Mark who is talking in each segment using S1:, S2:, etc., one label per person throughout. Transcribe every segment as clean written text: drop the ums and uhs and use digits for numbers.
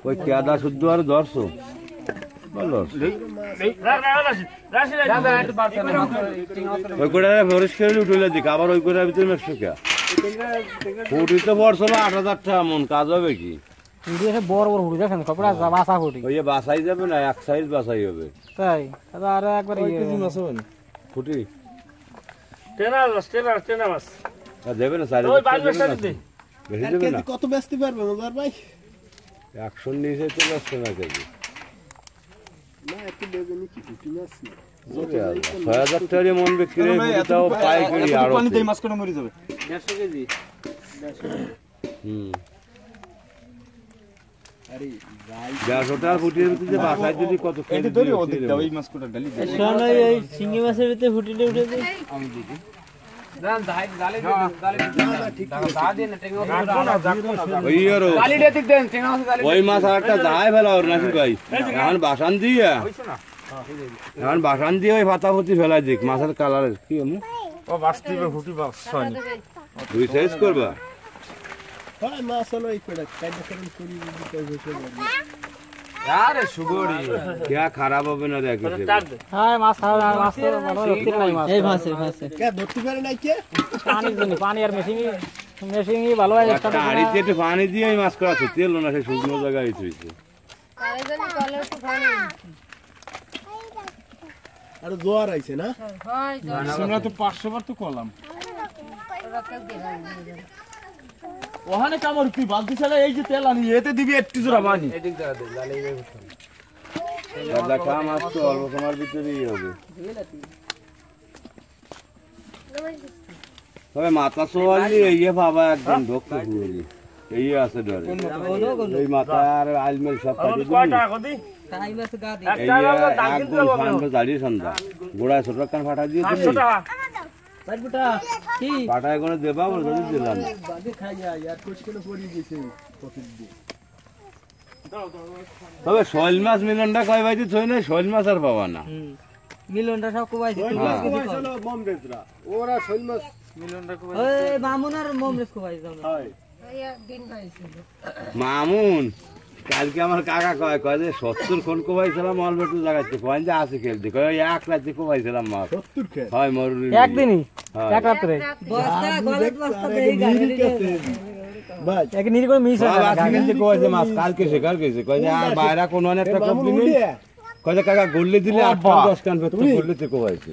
S1: ওই কেদা শুদ্ধ আর ধরছো ওই করে পরিষ্কার উঠলে দিক আবার ওই করে ভিতরে মেশো কে ফুটি তো পড়ছো না ৮০০০ টাকা মন কাজ হবে কি
S2: বড় বড় হুড়ি দেখেন কপড়া বাসা হুড়ি
S1: ওই বাসাই যাবে না এক সাইজ বাসাই হবে
S2: তাই আর একবার
S1: ফুটি
S3: টেনা মাছ
S1: দেবে না সাইজ বেশি দেবে না
S4: কত বেচতে পারবে মজার ভাই
S1: ১০০ নিচে তো বেচতে না কেজি
S4: না এত বেগুনি কি ফুটি মাছ না
S1: ৬০০০ টাকা মন বিক্রি তাও পাইকারি আর
S3: পানি দেই মাছ কেন মরে যাবে
S2: ১৫০ কেজি
S4: আরে ভাই
S1: ১৫০ টাকা ফুটির ভিতরে বাসায় যদি কত কেজি
S3: ধরে ওদিক দাও এই মাছ কোটা ডালি দাও
S2: শোনো এই শিঙি মাছের ভিতরে ফুটিলে উঠে দে
S3: আমি দিই
S2: দান দাই গালে গালে ঠিক দা দেন টেঙ্গা
S1: ওই আর
S2: গালি দে ঠিক দেন টেঙ্গা গালি
S1: ওই মাছ আরেকটা যায় ফেলা ওর নাকি ভাই এখন বাসান দিয়া এখন বাসান দিয়ে ওই পাতা ফুটি ফেলাই দিক মাছের কালার কি আমি
S3: ও বাস্তিবে ফুটি বাস হয়নি
S1: তুই সাইজ করবা
S4: হয় মাছ হলো এই পেড়া কাইদা করুন করি দিতে বসে
S1: আরে সুগড়ি কি খারাপ হবে না দেখি
S2: হ্যাঁ মাছ খাওয়া মাছ তো ভালো রক্তি নাই মাছ এই মাছে
S4: কে ধরতে পারে নাই কে
S2: পানির জন্য পানি আর মেশিং ভালো হয় একটা
S1: হাড়িতে একটু পানি দিয়ে মাছ করা আছে তেল না সেই শুকনো জায়গায় হইছে
S4: আর জোয়ার আইছে না
S3: আমরা তো 500 বার তো করলাম ওখানে কামর কি বালতি ছাড়া এই যে তেল আনি এতে দিবি একটু জোড়া পানি
S2: এদিক দাঁড়া দে লালে যাবে
S1: দাদা কাম আজ তো অল্প সময়ের ভিতরেই হবে তবে মাথা সোয়ালি এই বাবা একদম ঢোকতে পুরি এই আছে ধরে এই মাথা আর আলমেল সব কাটি
S3: কয় টাকা কদি
S2: তাই মাছ গা দি
S1: এই একদম শান্ত দাঁড়িয়ে সন্ধ্যা গোড়ায় ছোট কান ফাটা দিয়ে দিবি
S3: 500 টাকা
S2: বাইবুটা কি
S1: ফাটায় করে দেবা বলে যদি দিলাম
S4: বাদে খাই যায় আর কোচ কেন পড়ি গেছে পকেট দিয়ে
S1: তবে শৈল মাছ মিলনটা কয় বাইতে ছয় না শৈল মাছ আর পাবা না
S2: মিলনটা সব কোবাইছে
S4: চলো মমরেজরা ওরা শৈল মাছ
S2: মিলনটা কোবাইছে ওই মামুন আর মমরেজ কোবাইছে
S4: হয়
S5: ভাইয়া দিন পাইছিল
S1: মামুন কালকে আমার কাকা কয় যে ৭০ কোন কোবাইছিলাম অলবেটু জায়গাতে কয় যে আছে খেলতে কয় এক রাতে কোবাইছিলাম মাছ
S4: 70 খেল
S1: হয় মরুরি
S2: একদিনই এক রাতে
S5: বস্তা গলত বস্তা দেই গাড়ি
S4: ভাই
S2: এক নির করে মিস হয়
S1: বাবা কিনতে কোয়াছে মাছ কালকে শেখার গেছে কয় যে আর বাইরা কোন একটা কমপ্লি নেই কয় যে কাকা গল্লে দিলে ৮-১০ কান পেতো গল্লেতে কোবাইছে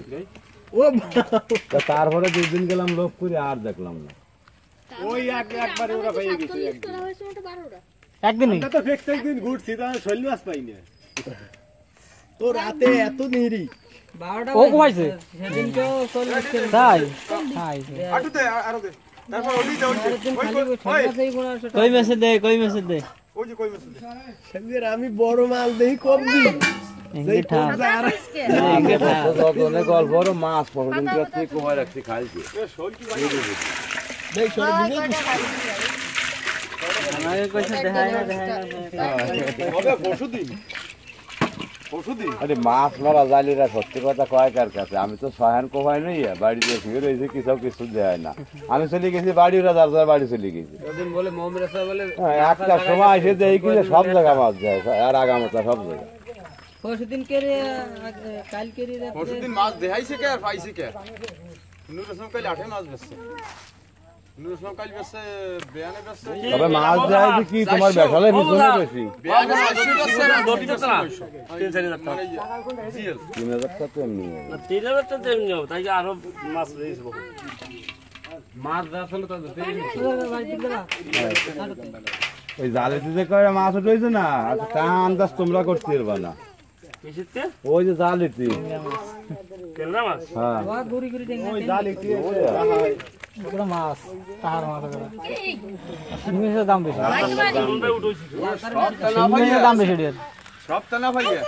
S4: ও
S1: তারপরে দুই দিন গেলাম লোক করে আর দেখলাম না
S4: ওই একবারে ওরা পেয়ে গেছে
S2: একদিনই
S4: আমরা তো প্রত্যেক দিন ঘুরছি তাহলে শৈল মাছ পাই না তো রাতে এত নিরি
S2: 12টা ও কোবাইছে সেদিন তো চলে তাই তাই
S3: আটু দে আরো দে তারপর ওই দে
S2: কই মেসেজ দে
S3: ওই যে কই মাছ দে
S4: সঙ্গের আমি বড় মাল দেই কম দিই
S2: ইংরেঠা
S5: ইংরেঠা
S1: অনেক গল্প বড় মাছ পরদিন রাতে কোবাই রাখছি খাইছি
S4: দেই সরে দিবে
S2: আমাকে কইছে দেখাই না
S3: হবে পরশুদিন
S1: আরে মাছ মারা জালিরা সত্যি কথা কয় কার কাছে আমি তো সহায়ন কোভাই নই বাড়িতে শুয়ে রয়েছে কিছু দেয় না আমি চলে গেছি বাড়ি ওরা যার বাড়ি চলে গেছি
S2: ওদিন বলে মোমরেসা বলে
S1: একটা সময় এসে দেখি কি সব জায়গা মাছ যায় আর আগামতা সব জায়গা
S2: পরশুদিন কে রে কাল কে রে
S3: পরশুদিন মাছ দেখাইছে কে আর পাইছে কে নুর রসম কাল 8 মাছ বেচছে নুর রসম কাল বেচছে বেয়ানে বেচছে
S1: তবে মাছ যায় কি তোমার বেসালে পিছনে বেশি
S3: বেয়ানে বেচছে না দড়ি বেচছে না 3-4 টাকা জিএল
S1: 3000 টাকা তো এমনি
S6: 3000 টাকা এমনি হবে তাই আরো মাছ রয়েছে বহুত
S2: মাছ আসলে তো
S1: ওই জালেতে যে করে মাছ উঠেছে না তা আন্দাজ তোমরা করতে পারবা না
S6: কিসেতে
S1: ওই যে জালেতে
S6: কেলনা মাছ
S1: হ্যাঁ
S2: গুড়ি গুড়ি টেঙ্গা
S4: ওই জালিতে
S2: পুরো মাছ তাহার মাছ করে সিমের দাম বেশি
S6: কোনটাই উঠেছি
S2: সিমের দাম বেশি এর
S3: সব তা না ভাইয়া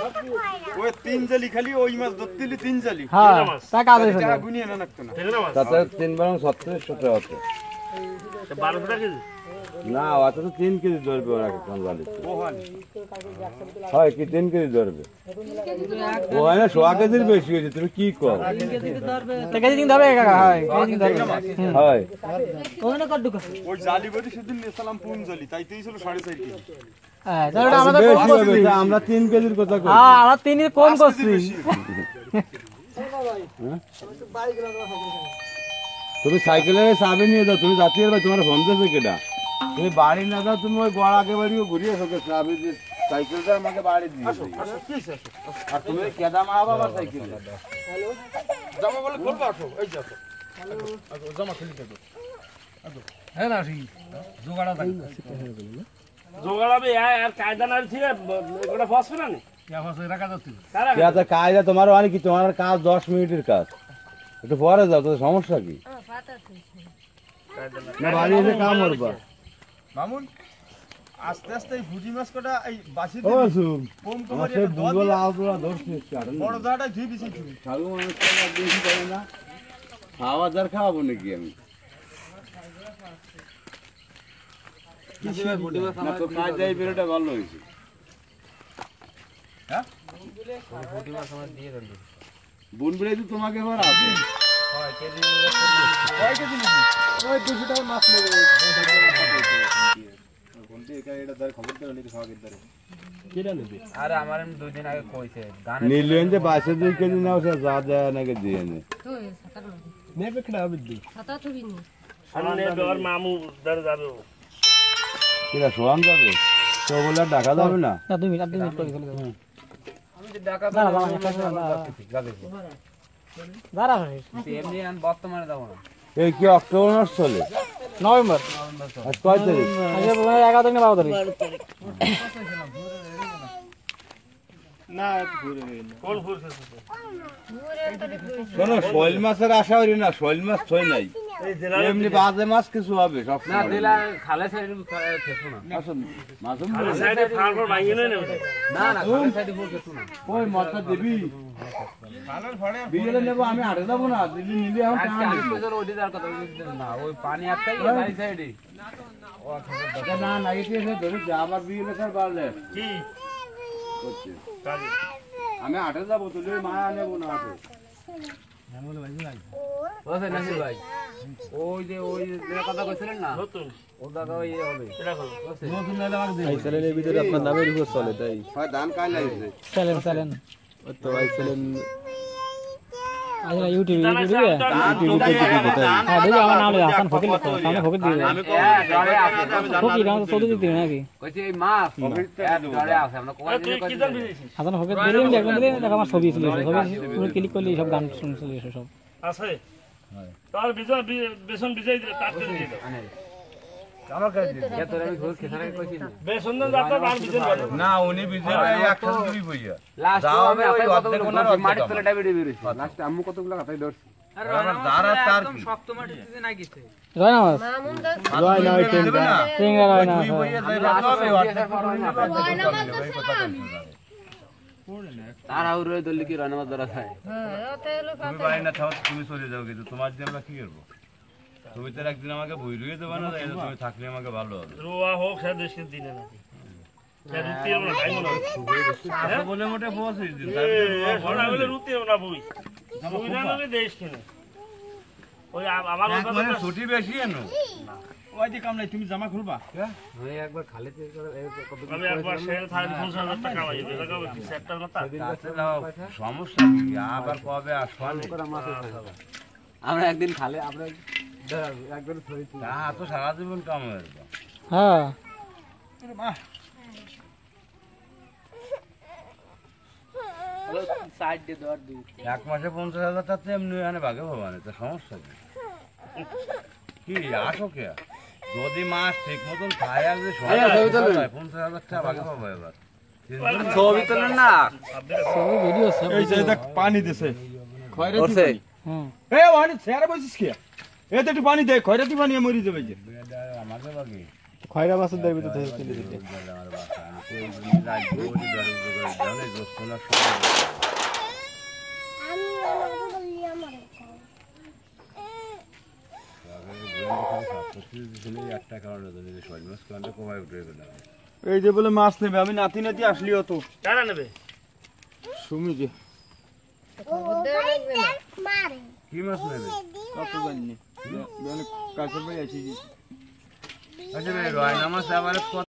S3: ওই 3 জালি খালি ওই মাছ ধরতেলি 3 জালি
S2: হ্যাঁ তা কাজ হইছে
S3: টাকা গুনিয়ে না লাগতো না
S6: কেলনা মাছ
S1: তাতে 3 বরং 37 টাকা আছে
S6: 12 টাকা কেজি
S1: না অত তো 3 কেজি ধরবে ওরা কোন জালি হয় কি 3 কেজি ধরবে ও হয় না 100 কেজির বেশি হয়েছে তুমি কি কর
S2: তো কেজি দিন ধরবে কাকা হয় কেজি দিন ধরবে
S1: হয়
S2: ওখানে কত ঢুকে
S3: ওই জালি বডি সেদিন নিয়েছিলাম পুন জালি তাইতেই ছিল 4.5 কেজি
S2: হ্যাঁ তাহলে আমাদের কম
S1: বেশি
S2: করছি
S1: হবে, তা আমরা 3 কেজির কথা কই
S2: হ্যাঁ আমরা 3 কম করছি
S1: তুমি সাইকেলের চাবি নিয়ে যাও তুমি যাচ্ছি ভাই তোমার ফোন দিয়েছে কেটা তুমি বাড়ি না যাও তুমি ওই গড় আগে বাড়িও ঘুরিয়ে থাকো চাবি দিয়ে সাইকেলটা আমাকে বাড়ি দিয়ে আর তুমি কেদা মারাবো আবার সাইকেল
S3: জামা বলে খুলবা আসো এই যে আসো জামা খুলি দেবো
S6: জোগাড়াবে আর কায়দা না ছিল এটা ফসবে না
S1: কাজ তোমার মানে কি তোমার কাজ 10 মিনিটের কাজ একটু পরে যাও তোর সমস্যা কি না বাড়ি এসে কাম করবা
S3: মামুন আস্তে আস্তে এই ফুজি মাছ কটা এই বাসি
S1: ও সুম
S3: কম কম
S1: আমার সেই বুগল আউটরা ধরছিস
S3: বড় দাটা ধুই দিছি
S1: সাধু মানুষ তো আর বেশি করে না খাওয়া দার খাওয়াবো নাকি আমি না তো কাজ যাই বেরোটা ভালো হয়েছে হ্যাঁ বুন বেড়ে তো তোমাকে এবার আসবে
S4: ওই 200 টাকা মাছ নেবে বলতে এটা ধরে খবর দেওয়া নাকি খাওয়া গেছে কেডা নেবে
S7: আরে আমার 2 দিন আগে কইছে গান
S1: নীলেন যে 2 কেজি নাও সে যা যায় নাকি দিয়ে নে
S4: নেবে কেডা হবে দি
S6: সামনে ডর মামু দর যাবে
S1: কিরা সোয়ান যাবে তো বলে টাকা যাবে না
S2: না 2 মিনিট করে চলে যাবো
S7: আমি যে ঢাকা
S2: দাঁড়া
S7: এমনি আমি বর্তমানে যাব না
S1: এই কি অক্টোবর মাস চলে
S2: নভেম্বর
S1: আজ কয় তারিখ
S2: আজকে 11 তারিখ না 12 তারিখ
S4: না ঘুরে না
S6: কোন ফুরছে
S1: কোন শৈল মাছের আশা করি না শৈল মাছ থই নাই
S6: এই জেলা
S1: এমনি বাজে মাছ কিছু হবে সব
S7: না দিলা খালে সাইডে খেছো না
S1: আসুন মাছুম
S6: সাইডে ফার্মার ভাঙিয়ে নেন
S7: না না খালে সাইডে ফুল খেছো না
S1: ওই মাছটা দিবি
S3: কালের ফড়ে
S1: বিয়েলে নেব আমি হাটে যাবো না দিদি নিলে এখন
S7: আজকে
S1: টাকা
S7: আমি
S1: নিবি।
S7: তো ওডি দার কথা বলছিস না ওই পানি আটকাই বাড়ি সাইডে
S1: এটা না না এসে এসে ধরে যা আবার বিয়েলে স্যার বাড়লে
S6: কি
S1: করছে
S6: কাজে
S1: আমি হাটে যাবো তুই মায়া নেবো না হাটে
S7: বসে নাসির ভাই ওই যে কথা কইছিলেন না
S6: নতুন
S7: ও দাদা ওই হবে
S6: এটা করো
S4: এই চ্যানেলের ভিতরে আপনার নামের উপর চলে তাই
S1: হয় ধান কাই লাগছে
S2: চলেন
S4: তো এই চ্যানেল
S2: আজকে ইউটিউবে হ্যাঁ দেখি আমার নাম লে হাসান ফকির লিখো সামনে ফকির দিয়ে
S1: আমি
S7: ডরে আছে
S2: ফকির নাম তো দিতে নাকি
S7: কইছে এই মাছ ডরে আছে আমরা কোয়া
S6: তুই কি জানবি
S2: হাসান ফকির দিলেন দেখবেন দেখো আমার ছবি চলে এসে ছবি ক্লিক করলে সব গান শুনে চলে এসে সব
S6: আছে তার বেসন ভিজাই দিলে তাড়াতাড়ি দিয়ে দাও
S7: আমার কাছে এত আমি ঘুর খেসারে কইছি না
S6: বেসন দেন যাতে আর ভিজে যাবে
S1: না উনি বিজে একসাথে দিবি বইয়া
S7: লাস্ট
S1: যাও
S7: আমি
S1: ওই
S7: আপনার
S1: অর্ধেক
S7: কত
S1: ওনার অর্ধেক
S7: মাটি
S1: আমার।
S7: তুলে ডাবি ডাবি রইছে লাস্ট আম্মু কতগুলো কথাই ধরছি
S1: যারা তার কি
S7: শক্ত মাটি দিতে না গিয়েছে
S2: রয় না মাছ
S4: জয় না ওই
S1: দেবে না
S2: টেঙ্গা রয় না
S1: দুই বইয়া যাই হবে অর্ধেক
S7: তার আউর রই দলি কি রান্না ধরা খায়
S1: তুমি বাড়ি না থাও তুমি চলে যাও কিন্তু তোমার দিয়ে আমরা কি করবো তুমি তো একদিন আমাকে বই রুয়ে দেবে না তাই তুমি থাকলে আমাকে ভালো হবে
S6: রোয়া হোক সে দেশের দিনে নাকি সে রুটি আমরা খাইব না
S1: বলে মোটে পৌঁছে দিন
S6: ওরা বলে রুটি আমরা বই বই না হলে দেশ কিনে ওই আমার কথা
S1: ছুটি বেশি এনো
S3: ওই যে কাম নাই তুমি জামা খুলবা
S7: আমি একবার খালিতে
S6: আমি একবার সে 50,000 টাকা কামাই দিই লাগাবো কি সেক্টর না তার
S1: সমস্যা কি আবার কবে আসবে
S7: আমরা একদিন খালে আমরা একবার ছড়িছি
S1: তা তো সারা জীবন কাম হবে
S2: হ্যাঁ
S7: সাইড দিয়ে দর দিই
S1: এক মাসে 50,000 টাকা এমনি এনে ভাগে ভবানে তো সমস্যা কি কি আসো কে যদি মাছ ঠিক মতন খায় আর যে 50,000 টাকা ভাগে পাবো এবার
S7: ছবি তোলেন না
S2: ছবি ভিডিও সব
S3: এই যে দেখ পানি দিছে
S7: করছে
S2: হুম
S3: এ ওখানে ছেড়ে বসিস কি এতে একটু পানি দে খয়রাতি পানি মরি যাবে যে
S1: আমাকে বাকি
S4: খয়রা মাছের দেবে তো চলে যেতে
S1: আমার বাসা আমি সেই রাজ্য বলি জানে দোস্ত না
S8: আমি বলি আমার
S1: একটা কারণে শৈল মাছ কারণে কমায় উঠে গেল
S3: এই যে বলে মাছ নেবে আমি নাতি নাতি আসলিও তো
S6: কারা নেবে
S3: সুমি যে
S1: কি মাছ নেবে
S3: কত জানি কাছে ভাই আছি
S1: আচ্ছা ভাই রয়না মাছ আবার